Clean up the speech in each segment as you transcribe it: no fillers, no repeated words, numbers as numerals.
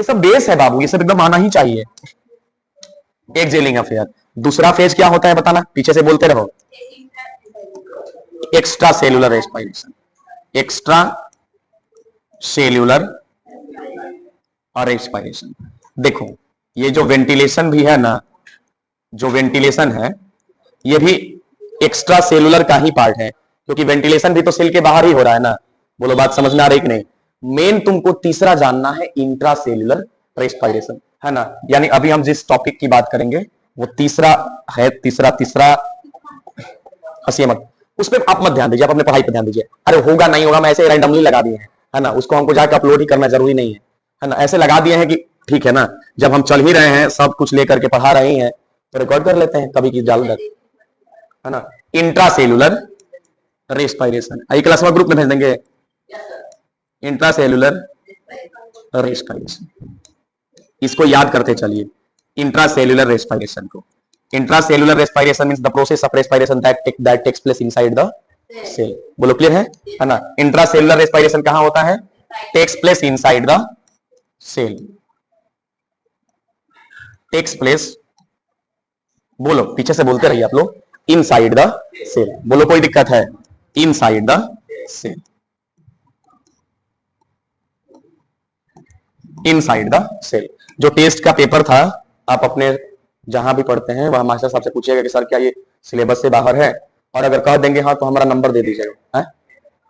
ये सब बेस है बाबू, ये सब एकदम आना ही चाहिए। एक जेलिंग अफेयर। दूसरा फेज क्या होता है बताना, पीछे से बोलते रहो। Extra cellular respiration, extra cellular और रेस्पिरेशन। देखो ये जो वेंटिलेशन भी है ना, जो वेंटिलेशन है ये भी एक्स्ट्रा सेलुलर का ही पार्ट है, क्योंकि वेंटिलेशन भी तो सेल के बाहर ही हो रहा है ना। बोलो बात समझ में आ रही कि नहीं। मेन तुमको तीसरा जानना है, इंट्रा सेलुलर रेस्पिरेशन, है ना। यानी अभी हम जिस टॉपिक की बात करेंगे वो तीसरा है। तीसरा तीसरा हंसिए मत, उस पर आप मत ध्यान दीजिए, आप अपने पढ़ाई पर ध्यान दीजिए। अरे होगा नहीं होगा मैं ऐसे रैंडमली लगा दिए हैं, है ना, उसको हमको जाकर अपलोड ही करना जरूरी नहीं है ना। ऐसे लगा दिए हैं कि ठीक है ना, जब हम चल ही रहे हैं सब कुछ लेकर के पढ़ा रहे हैं तो रिकॉर्ड कर लेते हैं कभी की जरूरत, है ना। Intra cellular respiration I class में ग्रुप में भेज देंगे। इंट्रा सेलुलर रेस्पिरेशन, इसको याद करते चलिए, इंट्रा सेलुलर रेस्पिरेशन को। Intra cellular respiration means the process of respiration that takes place inside the cell. बोलो क्लियर है ना। इंट्रा सेलुलर रेस्पिरेशन कहां होता है, takes place inside the cell, takes place, बोलो पीछे से बोलते रहिए आप लोग, इनसाइड द सेल। बोलो कोई दिक्कत है, inside the cell, inside the cell. जो टेस्ट का पेपर था, आप अपने जहां भी पढ़ते हैं वहां मास्टर साहब से पूछिएगा कि सर क्या ये सिलेबस से बाहर है, और अगर कह देंगे हाँ तो हमारा नंबर दे दीजिएगा।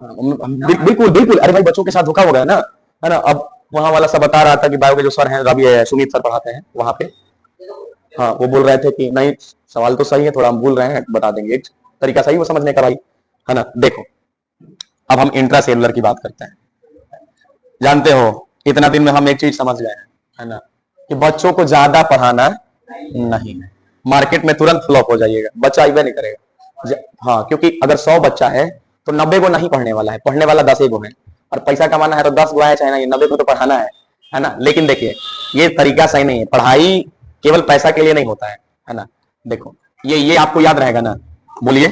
बिल्कुल बिल्कुल, अरे भाई बच्चों के साथ धोखा हो गया ना, है ना। अब वहां वाला सब बता रहा था कि बायो के जो सर हैं रवि सुमित सर पढ़ाते हैं वहां पे, हाँ वो बोल रहे थे कि नहीं सवाल तो सही है, थोड़ा हम भूल रहे हैं, बता देंगे। एक तरीका सही वो समझने का भाई, है ना। देखो अब हम इंट्रा सेलुलर की बात करते हैं। जानते हो इतना दिन में हम एक चीज समझ गए हैं, है ना, कि बच्चों को ज्यादा पढ़ाना नहीं है। मार्केट में तुरंत फ्लॉप हो जाइएगा, बच्चा आइबे नहीं करेगा। हाँ क्योंकि अगर 100 बच्चा है तो 90 को नहीं पढ़ने वाला है, पढ़ने वाला 10 को है। और पैसा कमाना है तो 10 को है चाहे ना, 90 को तो पढ़ाना है ना। लेकिन देखिए ये तरीका सही नहीं है, पढ़ाई केवल पैसा के लिए नहीं होता है ना। देखो ये आपको याद रहेगा ना। बोलिए,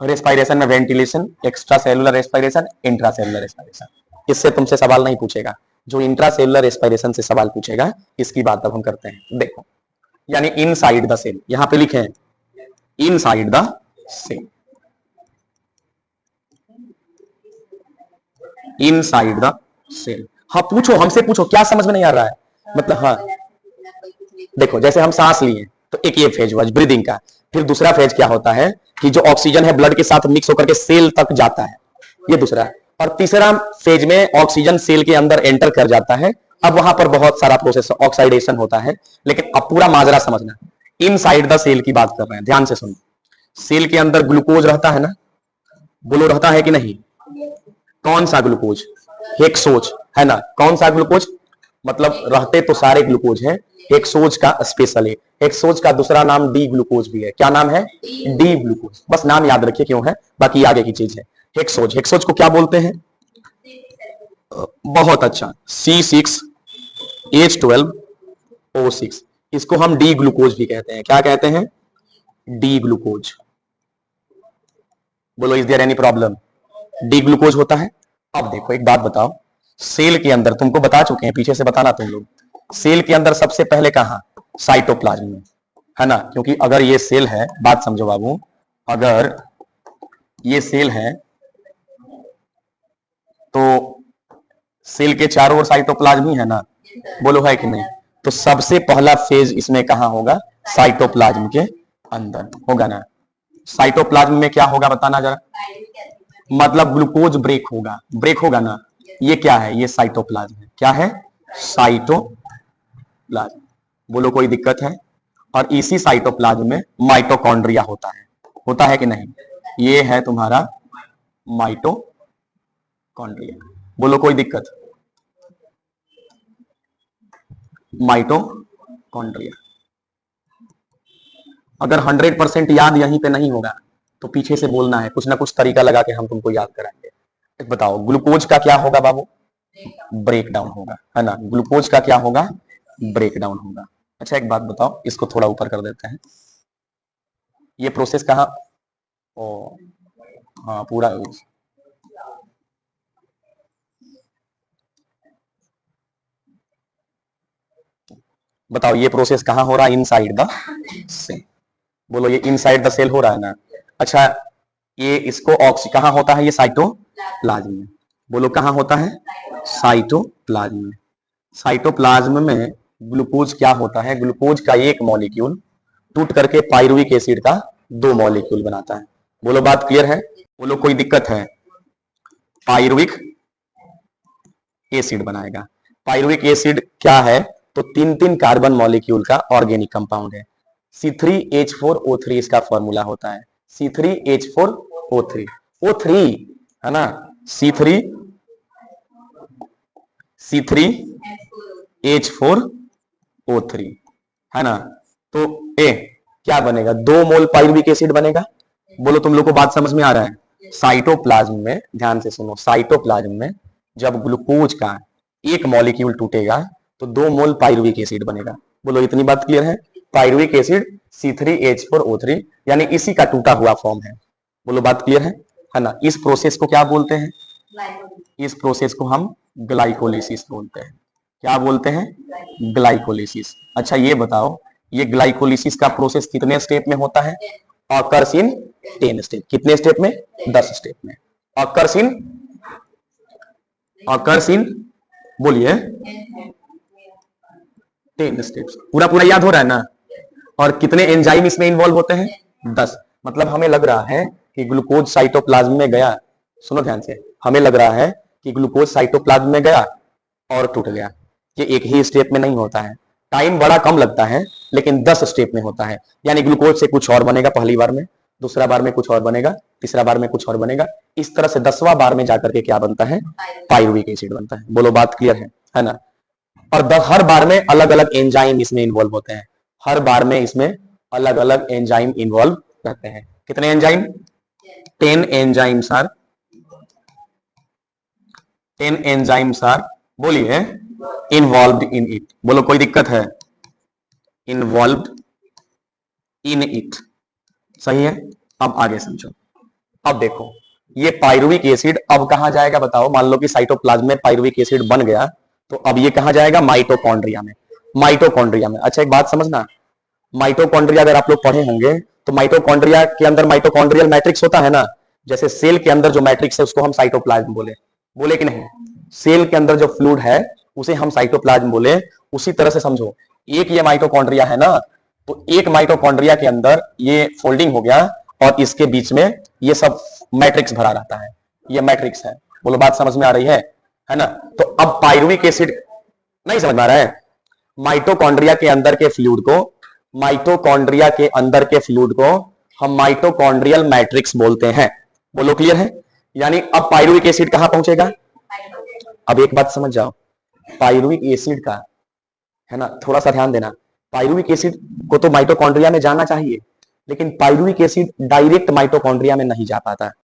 रेस्पिरेशन में ventilation, extra cellular respiration, intra cellular respiration. इससे तुमसे सवाल नहीं पूछेगा, जो इंट्रा सेलुलर रेस्पिरेशन से सवाल पूछेगा इसकी बात अब हम करते हैं। देखो यानी इनसाइड द सेल, यहां पे लिखे हैं inside the cell, inside the cell. हाँ पूछो, हमसे पूछो क्या समझ में नहीं आ रहा है, मतलब हाँ देखो जैसे हम सांस लिए तो एक ये फेज हुआ ब्रीदिंग का, फिर दूसरा फेज क्या होता है कि जो ऑक्सीजन है ब्लड के साथ मिक्स होकर के सेल तक जाता है, ये दूसरा। और तीसरा फेज में ऑक्सीजन सेल के अंदर एंटर कर जाता है, अब वहां पर बहुत सारा प्रोसेस ऑक्सीडेशन होता है। लेकिन अब पूरा माजरा समझना, इनसाइड द सेल की बात कर रहे हैं, ध्यान से सुनो। सेल के अंदर ग्लूकोज रहता है ना, बोलो रहता है कि नहीं। कौन सा ग्लूकोज, हेक्सोज, है ना। कौन सा ग्लूकोज, मतलब रहते तो सारे ग्लूकोज हैं, हेक्सोज का स्पेशल है। हेक्सोज का दूसरा नाम डी ग्लूकोज भी है, क्या नाम है, डी ग्लूकोज। बस नाम याद रखिए क्यों है, बाकी आगे की चीज है। हेक्सोज, हेक्सोज को क्या बोलते हैं, बहुत अच्छा, C6H12O6, इसको हम डी ग्लूकोज भी कहते हैं। क्या कहते हैं, डी ग्लूकोज। बोलो is there any problem, D glucose होता है। अब देखो एक बात बताओ, सेल के अंदर तुमको बता चुके हैं, पीछे से बताना तुम लोग, सेल के अंदर सबसे पहले कहां, साइटोप्लाज्म में, है ना। क्योंकि अगर ये सेल है, बात समझो बाबू, अगर ये सेल है तो सेल के चारों ओर साइटोप्लाज्म ही है ना, बोलो है कि नहीं। तो सबसे पहला फेज इसमें कहां होगा, साइटोप्लाज्म के अंदर होगा ना। साइटोप्लाज्म में क्या होगा बताना जरा, मतलब ग्लूकोज ब्रेक होगा, ब्रेक होगा ना। ये क्या है, ये साइटोप्लाज्म है, क्या है, साइटोप्लाज्म। बोलो कोई दिक्कत है। और इसी साइटोप्लाज्म में माइटोकॉन्ड्रिया होता है कि नहीं, ये है तुम्हारा माइटोकॉन्ड्रिया। बोलो कोई दिक्कत, माइटोकॉन्ड्रिया। अगर 100% याद यहीं पे नहीं होगा तो पीछे से बोलना है, कुछ ना कुछ तरीका लगा के हम तुमको याद कराएंगे। बताओ ग्लूकोज का क्या होगा बाबू, ब्रेक डाउन होगा, है ना। ग्लूकोज का क्या होगा, ब्रेक डाउन होगा। अच्छा एक बात बताओ, इसको थोड़ा ऊपर कर देते हैं, ये प्रोसेस कहाँ, ओ हाँ पूरा, बताओ ये प्रोसेस कहाँ हो रहा है? Inside the cell. बोलो ये इनसाइड द सेल हो रहा है ना। अच्छा ये इसको कहाँ होता है? ये साइटोप्लाज्म में। बोलो कहाँ होता है? साइटोप्लाज्म में। साइटोप्लाज्म में ग्लूकोज क्या होता है? ग्लूकोज का एक मॉलिक्यूल टूट करके पाइरुविक एसिड का 2 मॉलिक्यूल बनाता है। बोलो बात क्लियर है? बोलो कोई दिक्कत है? पाइरुविक एसिड बनाएगा। पाइरुविक एसिड क्या है? तो 3 कार्बन मॉलिक्यूल का ऑर्गेनिक कंपाउंड है। C3H4O3 इसका फॉर्मूला होता है। C3H4O3 O3 है ना। C3H4O3 है ना। तो ए क्या बनेगा? 2 मोल पाइरुविक एसिड बनेगा। बोलो तुम लोग को बात समझ में आ रहा है? साइटोप्लाज्म में ध्यान से सुनो, साइटोप्लाज्म में जब ग्लूकोज का एक मॉलिक्यूल टूटेगा तो 2 मोल पाइरुविक एसिड बनेगा। बोलो इतनी बात क्लियर है? पाइरुविक एसिड C3H4O3 यानी इसी का टूटा हुआ फॉर्म है। बोलो बात क्लियर है ना। इस प्रोसेस को क्या बोलते हैं? इस प्रोसेस को हम ग्लाइकोलिसिस बोलते हैं। क्या बोलते हैं? ग्लाइकोलिसिस। अच्छा ये बताओ ये ग्लाइकोलिसिस का प्रोसेस कितने स्टेप में होता है? Occurs in 10 step. कितने स्टेप में? 10 स्टेप में। ऑकर्स इन बोलिए 10 स्टेप्स। पूरा पूरा याद हो रहा है ना। और कितने एंजाइम इसमें इन्वॉल्व होते हैं? 10। मतलब हमें लग रहा है कि ग्लूकोज साइटोप्लाज्म में गया, सुनो ध्यान से, हमें लग रहा है कि ग्लूकोज साइटोप्लाज्म में गया और टूट गया। ये एक ही स्टेप में नहीं होता है, टाइम बड़ा कम लगता है लेकिन 10 स्टेप में होता है। यानी ग्लूकोज से कुछ और बनेगा पहली बार में, दूसरा बार में कुछ और बनेगा, तीसरा बार में कुछ और बनेगा, इस तरह से 10वां बार में जाकर के क्या बनता है? पाइरुविक एसिड बनता है। बोलो बात क्लियर है ना। और हर बार में अलग अलग एंजाइम इसमें इन्वॉल्व होते हैं। हर बार में इसमें अलग अलग एंजाइम इन्वॉल्व रहते हैं। कितने enzyme? 10 enzymes are 10 enzymes are बोलिए इन्वॉल्व इन इट। बोलो कोई दिक्कत है? Involve in it. सही है। अब आगे समझो। अब देखो ये पाइरुविक एसिड अब कहां जाएगा बताओ। मान लो कि साइटोप्लाज्म में पाइरुविक एसिड बन गया तो अब ये कहां जाएगा? माइटोकॉन्ड्रिया में। माइटोकॉन्ड्रिया में। अच्छा एक बात समझना, माइटोकॉन्ड्रिया अगर आप लोग पढ़े होंगे तो माइटोकॉन्ड्रिया के अंदर माइटोकॉन्ड्रियल मैट्रिक्स होता है ना। जैसे सेल के अंदर जो मैट्रिक्स है उसको हम साइटोप्लाज्म बोले कि नहीं? सेल के अंदर जो फ्लूइड है उसे हम साइटोप्लाज्म बोले। उसी तरह से समझो एक ये माइटोकॉन्ड्रिया है ना, तो एक माइटोकॉन्ड्रिया के अंदर ये फोल्डिंग हो गया और इसके बीच में ये सब मैट्रिक्स भरा रहता है। ये मैट्रिक्स है। बोलो बात समझ में आ रही है ना। तो अब पाइरुविक एसिड नहीं समझ में आ रहा है? माइटोकॉन्ड्रिया के अंदर के फ्लूइड को, माइटोकॉन्ड्रिया के अंदर के फ्लूइड को हम माइटोकॉन्ड्रियल मैट्रिक्स बोलते हैं। बोलो क्लियर है? यानी अब पाइरुविक एसिड कहां पहुंचेगा? अब एक बात समझ जाओ, पाइरुविक एसिड का है ना, थोड़ा सा ध्यान देना। पाइरुविक एसिड को तो माइटोकॉन्ड्रिया में जाना चाहिए लेकिन पाइरुविक एसिड डायरेक्ट माइटोकॉन्ड्रिया में नहीं जा पाता।